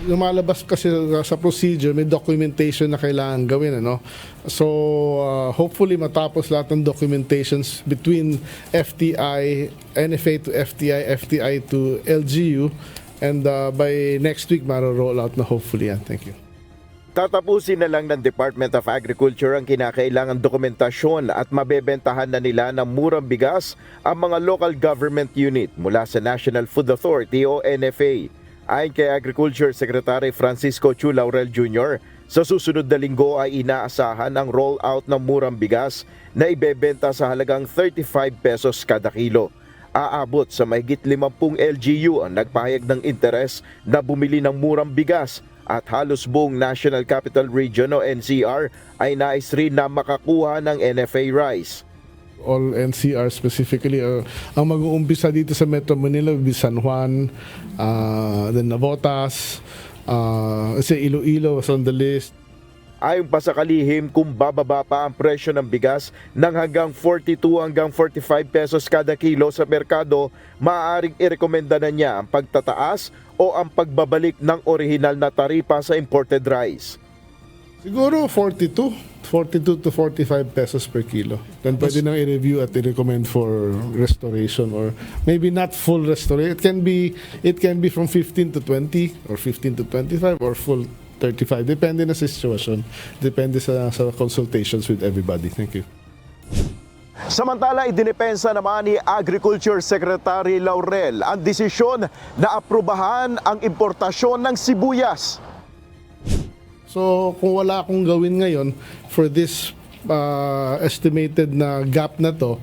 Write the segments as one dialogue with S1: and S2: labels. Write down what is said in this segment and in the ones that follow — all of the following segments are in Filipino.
S1: lumalabas kasi sa procedure, may documentation na kailangan gawin, ano? So, hopefully matapos lahat ng documentations between FTI, NFA to FTI, FTI to LGU, and by next week, maro-roll out na hopefully yan. Thank you.
S2: Tatapusin na lang ng Department of Agriculture ang kinakailangang dokumentasyon at mabebentahan na nila ng murang bigas ang mga local government unit mula sa National Food Authority o NFA. Ayon kay Agriculture Secretary Francisco Chu Laurel Jr., sa susunod na linggo ay inaasahan ang roll-out ng murang bigas na ibebenta sa halagang 35 pesos kada kilo. Aabot sa mahigit 50 LGU ang nagpahayag ng interes na bumili ng murang bigas at halos buong National Capital Region o NCR ay nais rin na makakuha ng NFA rice.
S1: All NCR specifically, ang mag-uumpisa dito sa Metro Manila will be San Juan, then Navotas, Iloilo was on the list.
S2: Ayon pa sa kalihim, kung bababa pa ang presyo ng bigas ng hanggang 42 hanggang 45 pesos kada kilo sa merkado, maaaring irekomenda na niya ang pagtataas o ang pagbabalik ng orihinal na taripa sa imported rice.
S1: Siguro 42 to 45 pesos per kilo. Then pwede nang i-review at i-recommend for restoration or maybe not full restoration. It can be from 15 to 20 or 15 to 25 or full 35. Depende na sa situation. Depende sa consultations with everybody. Thank you.
S2: Samantala, idinepensa naman ni Agriculture Secretary Laurel ang desisyon na aprubahan ang importasyon ng sibuyas.
S1: So kung wala akong gawin ngayon for this estimated na gap na to,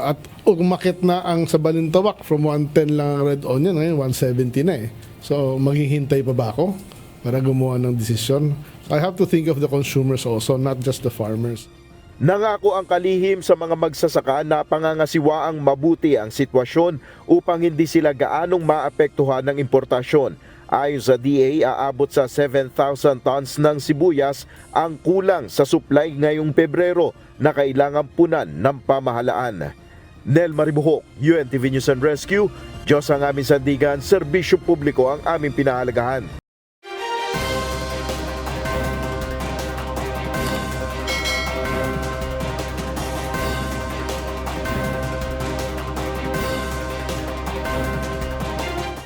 S1: at umakit na ang sa Balintawak from 110 lang ang red onion, ngayon 170 na eh. So maghihintay pa ba ako para gumawa ng desisyon? I have to think of the consumers also, not just the farmers.
S2: Nangako ang kalihim sa mga magsasaka na pangangasiwaang mabuti ang sitwasyon upang hindi sila gaanong maapektuhan ng importasyon. Ayon sa DA, aabot sa 7,000 tons ng sibuyas ang kulang sa supply ngayong Pebrero na kailangan punan ng pamahalaan. Nel Maribuhok, UNTV News and Rescue. Diyos ang aming sandigan, serbisyo publiko ang aming pinahalagahan.